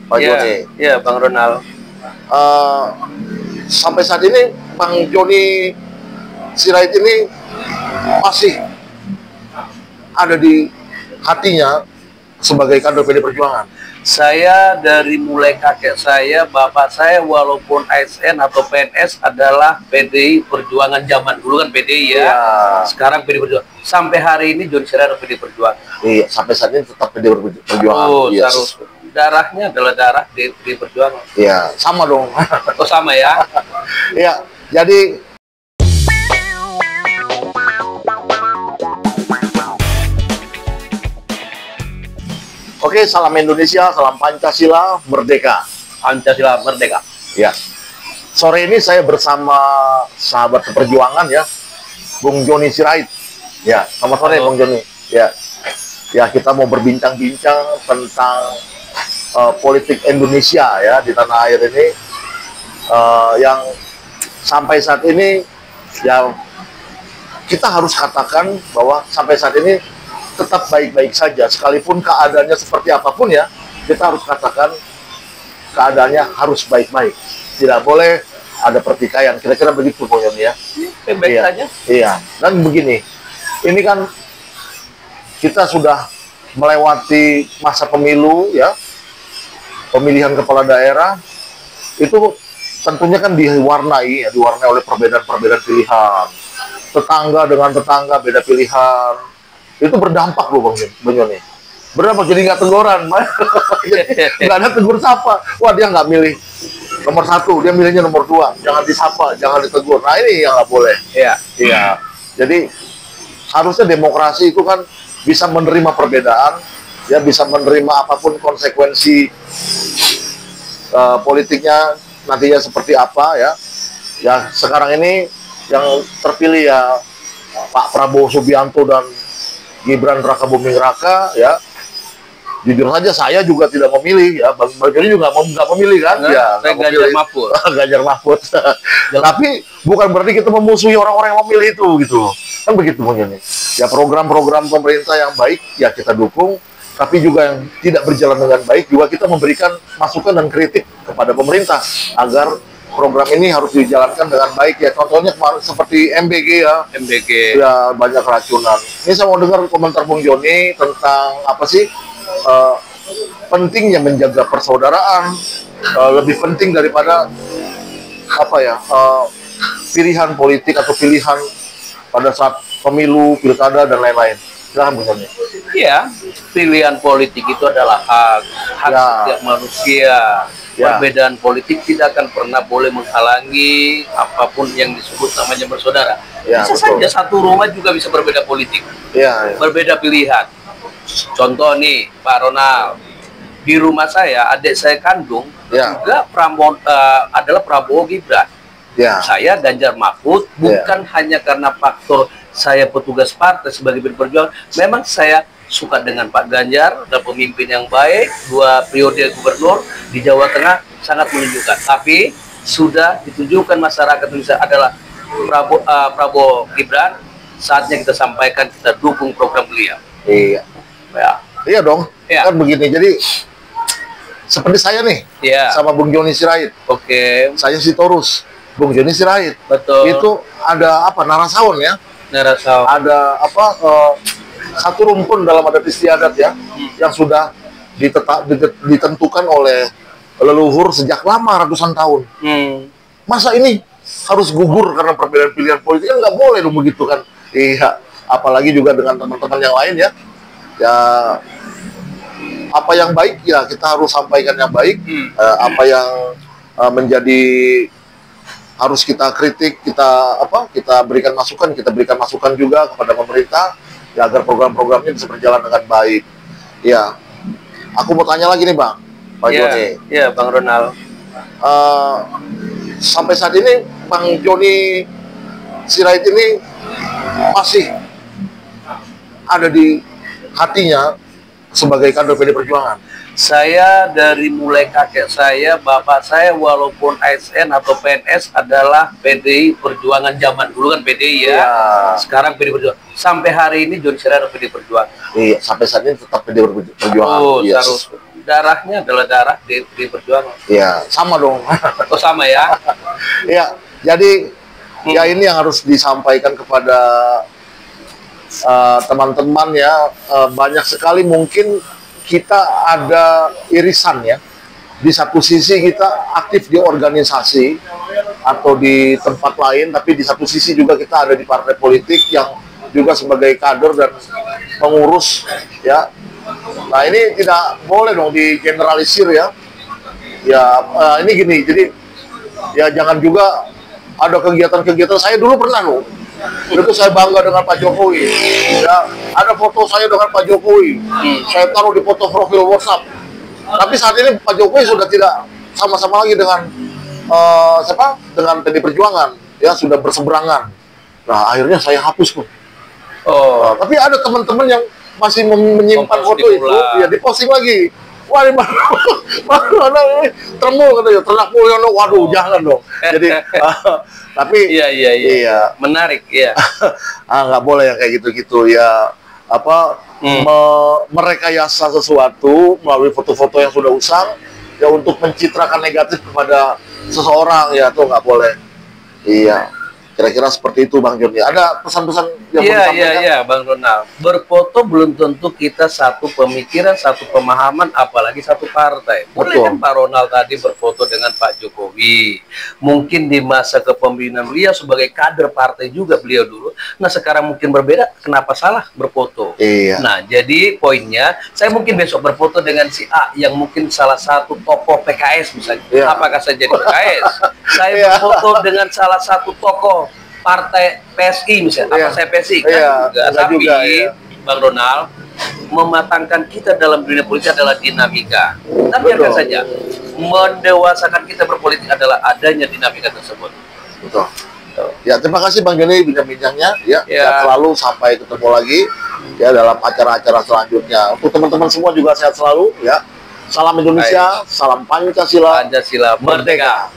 Pak Joni. Iya, Bang Ronald. Sampai saat ini Bang Joni Sirait ini masih ada di hatinya sebagai kader PD Perjuangan. Saya dari mulai kakek saya, bapak saya, walaupun ASN atau PNS adalah PDI Perjuangan zaman dulu kan PDI ya. Sekarang PD Perjuangan. Sampai hari ini Joni Sirait adalah PD Perjuangan. Iya, sampai saat ini tetap PD Perjuangan. Terus darahnya adalah darah PD Perjuangan. Iya, sama dong. Oh sama ya. Iya, jadi oke, salam Indonesia, salam Pancasila, merdeka. Pancasila merdeka. Ya. Sore ini saya bersama sahabat seperjuangan ya, Bung Joni Sirait. Ya, selamat sore Bung Joni. Ya. Ya, kita mau berbincang-bincang tentang politik Indonesia ya di tanah air ini yang sampai saat ini ya kita harus katakan bahwa sampai saat ini tetap baik-baik saja, sekalipun keadaannya seperti apapun ya, kita harus katakan keadaannya harus baik-baik, tidak boleh ada pertikaian, kira-kira begitu Bung Joni ya. Baik-baik saja. Iya, dan begini, ini kan kita sudah melewati masa pemilu ya, pemilihan kepala daerah itu tentunya kan diwarnai oleh perbedaan-perbedaan pilihan, tetangga dengan tetangga beda pilihan. Itu berdampak loh Bang Joni. Berdampak, jadi nggak teguran. Nggak ada tegur sapa. Wah, dia nggak milih nomor 1, dia milihnya nomor 2. Jangan disapa, jangan ditegur. Nah, ini yang nggak boleh. Iya. Iya. Jadi harusnya demokrasi itu kan bisa menerima perbedaan, ya bisa menerima apapun konsekuensi politiknya nantinya seperti apa ya. Ya sekarang ini yang terpilih ya Pak Prabowo Subianto dan Gibran Rakabuming Raka ya. Jujur saja saya juga tidak memilih ya. Bang Joni juga nggak memilih kan? Nah, ya, saya Ganjar Mahfud. Ganjar Mahfud. Tapi bukan berarti kita memusuhi orang-orang yang memilih itu gitu. Kan begitu Bang Joni. Ya program-program pemerintah yang baik ya kita dukung, tapi juga yang tidak berjalan dengan baik juga kita memberikan masukan dan kritik kepada pemerintah agar program ini harus dijalankan dengan baik ya. Contohnya kemarin seperti MBG ya. MBG. Ya banyak racunan. Ini saya mau dengar komentar Bung Joni tentang apa sih pentingnya menjaga persaudaraan, lebih penting daripada apa ya pilihan politik atau pilihan pada saat pemilu, pilkada dan lain-lain. Silahkan Bung Joni. Iya, pilihan politik itu adalah hak setiap manusia. Perbedaan politik tidak akan pernah boleh menghalangi apapun yang disebut namanya bersaudara. Bisa saja satu rumah juga bisa berbeda politik, berbeda pilihan. Contoh nih Pak Ronald, di rumah saya adik saya kandung juga adalah Prabowo Gibran. Saya Ganjar Mahfud bukan hanya karena faktor saya petugas partai sebagai PD Perjuangan. Memang saya suka dengan Pak Ganjar dan pemimpin yang baik, 2 periode gubernur di Jawa Tengah sangat menunjukkan. Tapi sudah ditunjukkan masyarakat Indonesia adalah Prabowo Gibran. Saatnya kita sampaikan, kita dukung program beliau. Iya. Ya. Iya dong. Kan begini. Jadi seperti saya nih sama Bung Joni Sirait. Oke. Saya Sitorus, Bung Joni Sirait. Betul. Itu ada apa narasawon ya? Narasawon. Ada apa? Satu rumpun dalam adat istiadat ya, yang sudah ditentukan oleh leluhur sejak lama ratusan tahun. Masa ini harus gugur karena perbedaan pilihan politik? Kan nggak boleh dong begitu kan? Iya, apalagi juga dengan teman-teman yang lain ya. Ya apa yang baik ya kita harus sampaikan yang baik. Apa yang menjadi harus kita kritik, kita berikan masukan juga kepada pemerintah. Ya, agar program-programnya bisa berjalan dengan baik. Ya, aku mau tanya lagi nih Bang, Pak Joni. Iya, Bang Ronald. Sampai saat ini Bang Joni Sirait ini masih ada di hatinya sebagai kader PD Perjuangan. Saya dari mulai kakek saya, bapak saya, walaupun ASN atau PNS adalah PDI Perjuangan zaman dulu kan PDI ya. Sekarang PD Perjuangan. Sampai hari ini Joni Sirait adalah PD Perjuangan. Iya, sampai saat ini tetap PD Perjuangan. Terus darahnya adalah darah di Perjuangan. Ya, sama dong. Oh sama ya? Ya, jadi ya ini yang harus disampaikan kepada teman-teman ya. Banyak sekali mungkin kita ada irisan ya. Di satu sisi kita aktif di organisasi atau di tempat lain, tapi di satu sisi juga kita ada di partai politik yang juga sebagai kader dan pengurus ya. Nah ini tidak boleh dong digeneralisir ya. Ya ini gini, jadi ya jangan juga ada kegiatan-kegiatan. Saya dulu pernah loh, itu saya bangga dengan Pak Jokowi. Ya, ada foto saya dengan Pak Jokowi. Saya taruh di foto profil WhatsApp. Tapi saat ini Pak Jokowi sudah tidak sama-sama lagi dengan dengan PDI Perjuangan. Ya sudah berseberangan. Nah akhirnya saya hapus pun. Oh. Tapi ada teman-teman yang masih menyimpan foto itu, ya diposting lagi. Wah, ini mana ini termul katanya, ternak Mulyono. Waduh, jangan dong. Jadi, tapi iya, menarik ya. Nggak boleh yang kayak gitu-gitu ya. Merekayasa sesuatu melalui foto-foto yang sudah usang, ya untuk mencitrakan negatif kepada seseorang ya, itu nggak boleh. Iya. Kira-kira seperti itu Bang Joni. Ada pesan-pesan yang mau disampaikan? Iya, Bang Ronald. Berfoto belum tentu kita satu pemikiran, satu pemahaman, apalagi satu partai. Boleh kan Pak Ronald tadi berfoto dengan Pak Jokowi. Mungkin di masa kepemimpinan beliau sebagai kader partai juga beliau dulu. Nah sekarang mungkin berbeda, kenapa salah berfoto? Iya. Nah jadi poinnya, saya mungkin besok berfoto dengan si A yang mungkin salah satu tokoh PKS misalnya. Iya. Apakah saya jadi PKS? Saya berfoto dengan salah satu tokoh partai PSI misalnya, apa saya PSI kan tapi juga, ya. Bang Ronald, mematangkan kita dalam dunia politik adalah dinamika. Tapi biarkan saja, mendewasakan kita berpolitik adalah adanya dinamika tersebut. Betul. Ya terima kasih Bang Joni bincang-bincangnya ya. Sehat selalu, sampai ketemu lagi ya dalam acara-acara selanjutnya. Untuk teman-teman semua juga sehat selalu ya. Salam Indonesia, salam Pancasila, Pancasila merdeka.